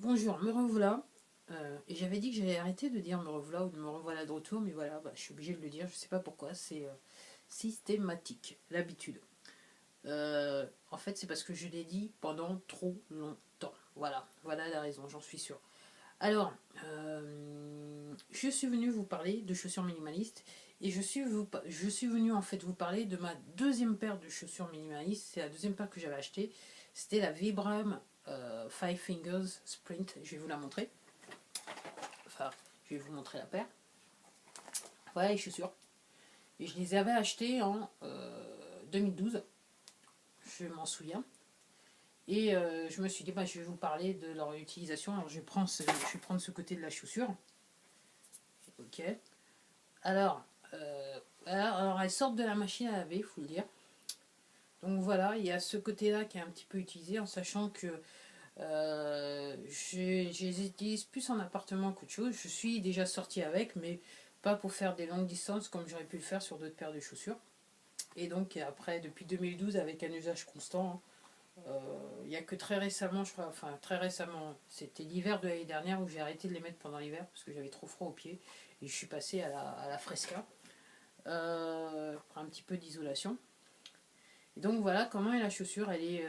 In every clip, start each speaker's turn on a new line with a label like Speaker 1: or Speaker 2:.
Speaker 1: Bonjour, me revoilà. Et j'avais dit que j'allais arrêter de dire me revoilà ou de me revoilà de retour, mais voilà, je suis obligée de le dire, je sais pas pourquoi, c'est systématique, l'habitude. En fait, c'est parce que je l'ai dit pendant trop longtemps. Voilà la raison, j'en suis sûre. Alors, je suis venue vous parler de chaussures minimalistes et je suis venue en fait vous parler de ma deuxième paire de chaussures minimalistes. C'est la deuxième paire que j'avais achetée. C'était la Vibram Five Fingers Sprint. Je vais vous la montrer. Enfin, je vais vous montrer la paire. Voilà les chaussures. Et je les avais achetées en 2012. Je m'en souviens. Et je me suis dit, je vais vous parler de leur utilisation. Alors, je vais prendre ce côté de la chaussure. Ok. Alors, alors elles sortent de la machine à laver, il faut le dire. Donc voilà, il y a ce côté-là qui est un petit peu utilisé, en sachant que je les utilise plus en appartement qu'autre chose. Je suis déjà sortie avec, mais pas pour faire des longues distances comme j'aurais pu le faire sur d'autres paires de chaussures. Et donc après, depuis 2012, avec un usage constant, il n'y a que très récemment, je crois, enfin très récemment, c'était l'hiver de l'année dernière où j'ai arrêté de les mettre pendant l'hiver parce que j'avais trop froid aux pieds et je suis passée à la Fresca pour un petit peu d'isolation. Et donc voilà comment est la chaussure. Elle est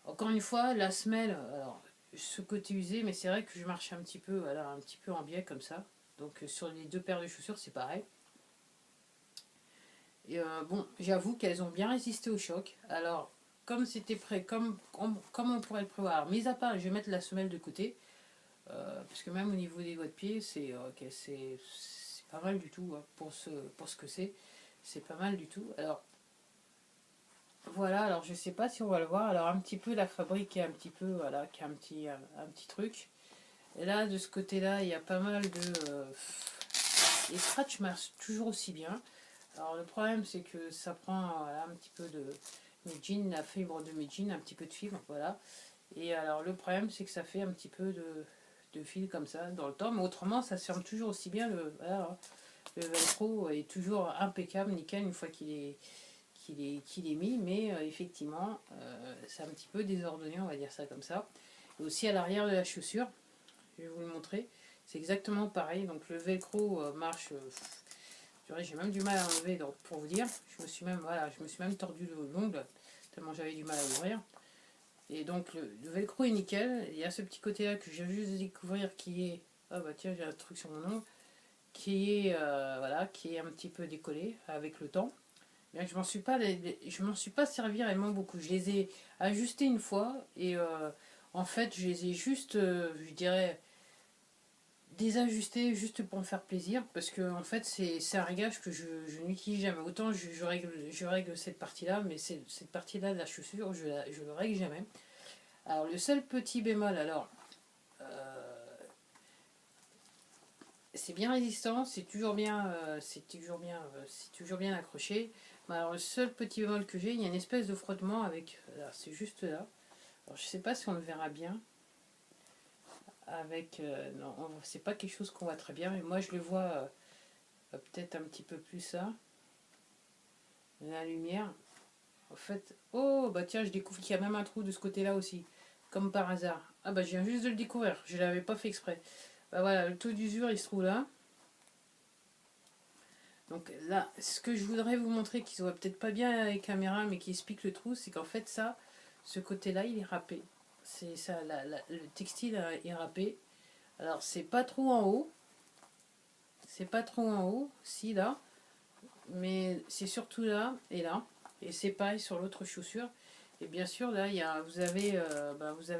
Speaker 1: encore une fois la semelle. Alors ce côté usé, mais c'est vrai que je marche un petit peu, voilà, un petit peu en biais comme ça. Donc sur les deux paires de chaussures, c'est pareil. Et bon, j'avoue qu'elles ont bien résisté au choc. Alors comme c'était prêt, comme on pourrait le prévoir. Mis à part, je vais mettre la semelle de côté. Parce que même au niveau des doigts de pied, c'est pas mal du tout hein, pour ce que c'est. C'est pas mal du tout. Alors voilà, alors je sais pas si on va le voir. Alors un petit peu la fabrique est un petit peu, voilà, qui a un petit truc. Et là, de ce côté-là, il y a pas mal de... les scratchs marchent toujours aussi bien. Alors le problème, c'est que ça prend voilà, un petit peu de mes jeans, la fibre de mes jeans, un petit peu de fibre, voilà. Et alors le problème, c'est que ça fait un petit peu de fil comme ça dans le temps. Mais autrement, ça se ferme toujours aussi bien. Voilà, le velcro est toujours impeccable, nickel, une fois qu'il est mis, mais effectivement, c'est un petit peu désordonné, on va dire ça comme ça. Et aussi à l'arrière de la chaussure, je vais vous le montrer, c'est exactement pareil. Donc le velcro marche, j'ai même du mal à enlever, donc pour vous dire, je me suis même tordu l'ongle, tellement j'avais du mal à ouvrir. Et donc le velcro est nickel, il y a ce petit côté là que je viens juste de découvrir qui est, ah bah tiens j'ai un truc sur mon ongle, qui est un petit peu décollé avec le temps. Bien que je m'en suis pas servi réellement beaucoup. Je les ai ajustés une fois et en fait je les ai juste, je dirais, désajustés juste pour me faire plaisir parce que en fait c'est un réglage que je n'utilise jamais. Autant je règle cette partie-là, mais cette partie-là de la chaussure je le règle jamais. Alors le seul petit bémol, alors c'est bien résistant, c'est toujours bien accroché. Mais alors le seul petit bémol que j'ai, il y a une espèce de frottement avec, c'est juste là. Alors je sais pas si on le verra bien avec, non, c'est pas quelque chose qu'on voit très bien, mais moi je le vois peut-être un petit peu plus là, la lumière. En fait, oh bah tiens, je découvre qu'il y a même un trou de ce côté-là aussi, comme par hasard. Ah bah je viens juste de le découvrir, je l'avais pas fait exprès. Bah voilà, le taux d'usure il se trouve là. Donc là, ce que je voudrais vous montrer, qui se voit peut-être pas bien avec la caméra, mais qui explique le trou, c'est qu'en fait ça, ce côté-là, il est râpé. C'est ça, le textile est râpé. Alors c'est pas trop en haut, si là, mais c'est surtout là et là. Et c'est pareil sur l'autre chaussure. Et bien sûr là, vous avez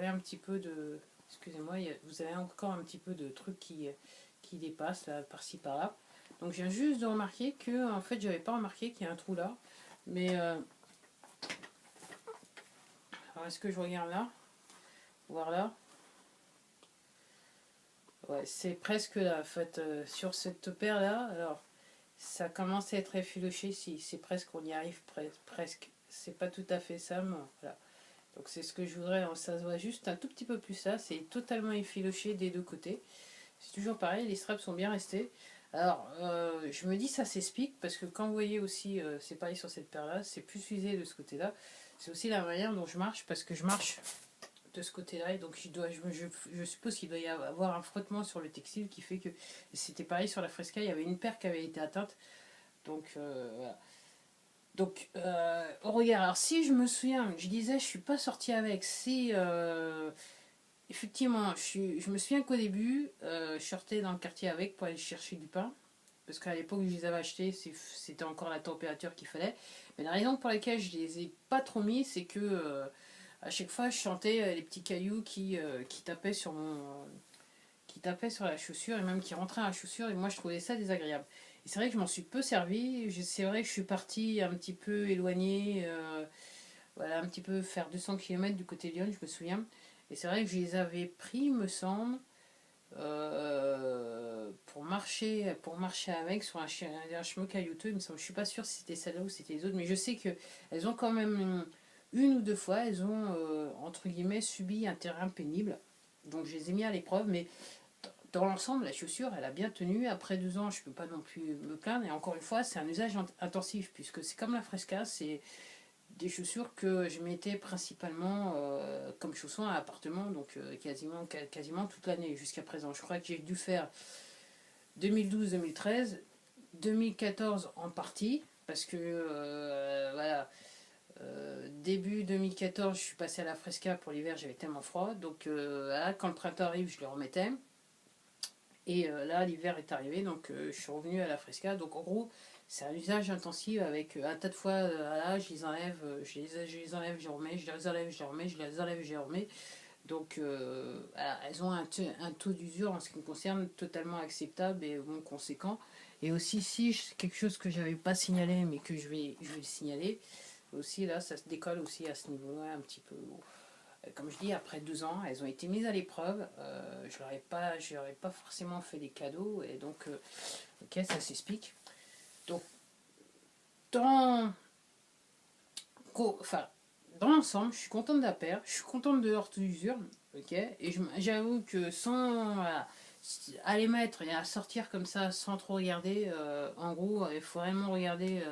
Speaker 1: un petit peu de, excusez-moi, vous avez encore un petit peu de trucs qui dépassent là, par-ci par-là. Donc je viens juste de remarquer que en fait j'avais pas remarqué qu'il y a un trou là. Mais alors est-ce que je regarde là? Voir là? Ouais, c'est presque là. En fait, sur cette paire là, alors ça commence à être effiloché. Si c'est presque, on y arrive presque. C'est pas tout à fait ça, mais voilà. Donc c'est ce que je voudrais. Ça se voit juste un tout petit peu plus là. C'est totalement effiloché des deux côtés. C'est toujours pareil. Les straps sont bien restés. Alors, je me dis ça s'explique parce que quand vous voyez aussi, c'est pareil sur cette paire là, c'est plus usé de ce côté là. C'est aussi la manière dont je marche parce que je marche de ce côté-là. Et donc je suppose qu'il doit y avoir un frottement sur le textile qui fait que c'était pareil sur la Fresca. Il y avait une paire qui avait été atteinte. Donc voilà. Donc au regard, alors si je me souviens, je disais je suis pas sortie avec. Si effectivement, je me souviens qu'au début, je sortais dans le quartier avec pour aller chercher du pain. Parce qu'à l'époque où je les avais achetés, c'était encore la température qu'il fallait. Mais la raison pour laquelle je les ai pas trop mis, c'est que à chaque fois, je sentais les petits cailloux qui tapaient sur qui tapaient sur la chaussure et même qui rentraient dans la chaussure. Et moi, je trouvais ça désagréable. Et c'est vrai que je m'en suis peu servi. C'est vrai que je suis partie un petit peu éloignée, voilà, un petit peu faire 200 km du côté de Lyon, je me souviens. Et c'est vrai que je les avais pris, me semble, pour marcher avec sur un chemin caillouteux. Il me semble, je suis pas sûre si c'était celle-là ou si c'était les autres, mais je sais que elles ont quand même une ou deux fois, elles ont entre guillemets subi un terrain pénible. Donc je les ai mis à l'épreuve, mais dans l'ensemble, la chaussure, elle a bien tenu. Après 2 ans, je peux pas non plus me plaindre. Et encore une fois, c'est un usage intensif, puisque c'est comme la Fresca, c'est des chaussures que je mettais principalement comme chaussons à l'appartement, donc quasiment toute l'année jusqu'à présent. Je crois que j'ai dû faire 2012-2013, 2014 en partie, parce que voilà, début 2014, je suis passé à la Fresca pour l'hiver, j'avais tellement froid, donc voilà, quand le printemps arrive, je le remettais. Et là, l'hiver est arrivé, donc je suis revenu à la Fresca. Donc en gros, c'est un usage intensif avec un tas de fois, là, je les enlève, je les enlève, je les remets, je les enlève, je les remets, je les enlève, je les remets. Donc voilà, elles ont un taux d'usure en ce qui me concerne totalement acceptable et bon, conséquent. Et aussi, si quelque chose que j'avais pas signalé, mais que je vais le signaler, aussi là, ça se décolle aussi à ce niveau-là un petit peu. Comme je dis, après 2 ans, elles ont été mises à l'épreuve. Je leur ai pas forcément fait des cadeaux. Et donc, ok, ça s'explique. Donc, dans, enfin, dans l'ensemble, je suis contente de la paire. Je suis contente de leur d'usure. Ok, et j'avoue que sans voilà, à les mettre et à sortir comme ça sans trop regarder, en gros, il faut réellement regarder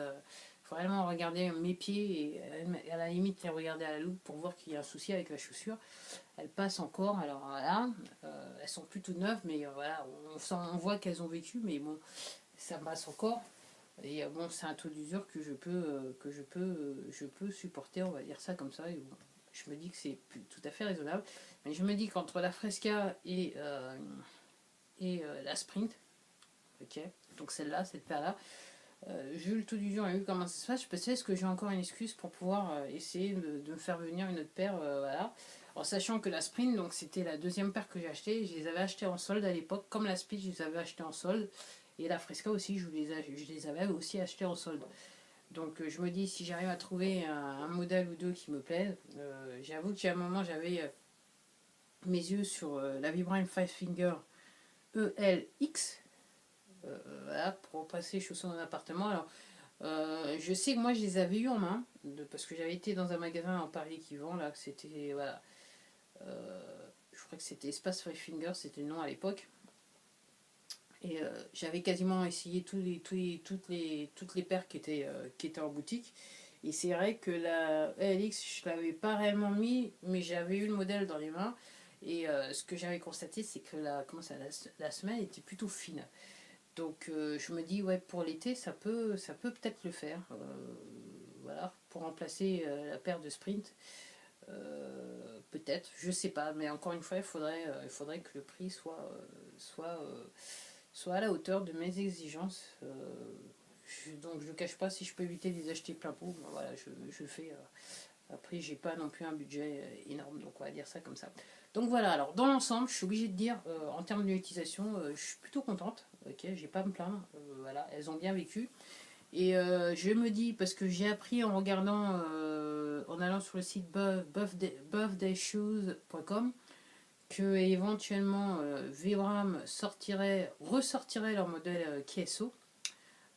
Speaker 1: mes pieds et à la limite les regarder à la loupe pour voir qu'il y a un souci avec la chaussure. Elles passent encore, alors voilà, elles sont plus toutes neuves, mais voilà, on voit qu'elles ont vécu, mais bon, ça passe encore. Et bon, c'est un taux d'usure je peux supporter, on va dire ça comme ça. Et bon, je me dis que c'est tout à fait raisonnable. Mais je me dis qu'entre la Fresca et la Sprint, ok, donc celle-là, cette paire-là, vu le taux d'usure et vu comment ça se passe, peut-être que j'ai encore une excuse pour pouvoir essayer de me faire venir une autre paire, voilà. En sachant que la Sprint, donc c'était la deuxième paire que j'ai achetée, je les avais achetées en solde à l'époque, comme la Speed, je les avais achetées en solde, et la Fresca aussi, je les avais aussi achetées en solde. Donc je me dis, si j'arrive à trouver un modèle ou deux qui me plaisent, j'avoue qu'à un moment, j'avais mes yeux sur la Vibram Five Finger ELX, voilà, pour passer chaussons en appartement. Alors, je sais que moi je les avais eu en main, parce que j'avais été dans un magasin en Paris qui vend, là, c'était, voilà, je crois que c'était Espace Five Finger, c'était le nom à l'époque. Et j'avais quasiment essayé toutes les paires qui étaient en boutique. Et c'est vrai que la LX, je ne l'avais pas réellement mis, mais j'avais eu le modèle dans les mains. Et ce que j'avais constaté, c'est que la semelle était plutôt fine. Donc je me dis, ouais, pour l'été, ça peut peut-être le faire. Voilà, pour remplacer la paire de sprint. Peut-être, je sais pas. Mais encore une fois, il faudrait que le prix soit à la hauteur de mes exigences. Donc je ne cache pas, si je peux éviter de les acheter plein pot, ben voilà, je le fais. Après, j'ai pas non plus un budget énorme, donc on va dire ça comme ça. Donc voilà, alors dans l'ensemble, je suis obligée de dire, en termes d'utilisation, je suis plutôt contente. Ok, j'ai pas à me plaindre. Voilà, elles ont bien vécu. Et je me dis, parce que j'ai appris en regardant, en allant sur le site buffdayshoes.com, que éventuellement Vibram ressortirait leur modèle KSO.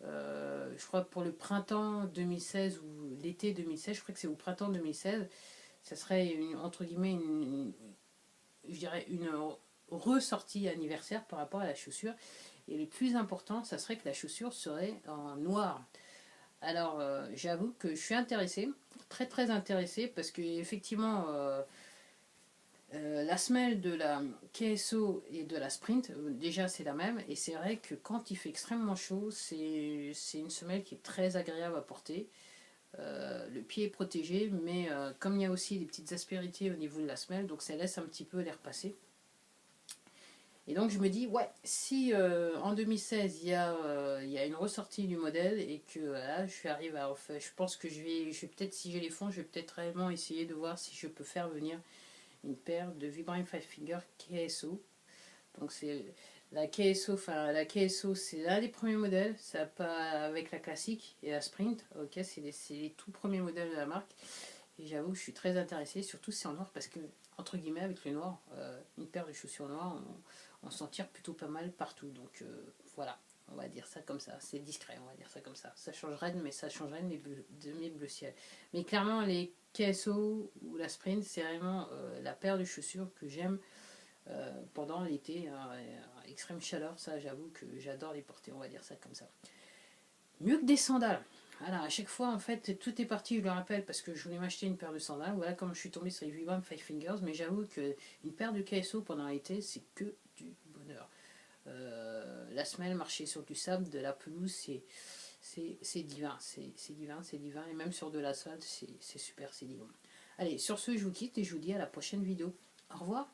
Speaker 1: Je crois pour le printemps 2016 ou l'été 2016, je crois que c'est au printemps 2016, ça serait entre guillemets je dirais une ressortie anniversaire par rapport à la chaussure. Et le plus important, ça serait que la chaussure serait en noir. Alors j'avoue que je suis intéressée, très très intéressée, parce que effectivement La semelle de la KSO et de la Sprint, déjà c'est la même, et c'est vrai que quand il fait extrêmement chaud, c'est une semelle qui est très agréable à porter. Le pied est protégé, mais comme il y a aussi des petites aspérités au niveau de la semelle, donc ça laisse un petit peu l'air passer. Et donc je me dis, ouais, si en 2016 il y a une ressortie du modèle et que là je arrive à refaire, je pense que je vais peut-être, si j'ai les fonds, je vais peut-être réellement essayer de voir si je peux faire venir une paire de Vibram Five Finger KSO. Donc c'est la KSO, enfin la KSO c'est l'un des premiers modèles, ça pas avec la classique et la Sprint, ok, c'est les tout premiers modèles de la marque. Et j'avoue que je suis très intéressée, surtout si c'est en noir, parce que, entre guillemets, avec le noir, une paire de chaussures noires, on s'en tire plutôt pas mal partout. Donc voilà, on va dire ça comme ça. C'est discret, on va dire ça comme ça. Ça changerait, mais ça changerait de mes bleus ciel. Mais clairement, les KSO ou la Sprint, c'est vraiment la paire de chaussures que j'aime pendant l'été. Extrême chaleur, ça, j'avoue que j'adore les porter, on va dire ça comme ça. Mieux que des sandales. Voilà, à chaque fois, en fait, tout est parti, je le rappelle, parce que je voulais m'acheter une paire de sandales. Voilà comme je suis tombée sur les Vibram Five Fingers, mais j'avoue qu'une paire de KSO pendant l'été, c'est que du bonheur. La semelle, marcher sur du sable, de la pelouse, c'est divin. C'est divin, c'est divin. Et même sur de l'asphalte, c'est super, c'est divin. Allez, sur ce, je vous quitte et je vous dis à la prochaine vidéo. Au revoir.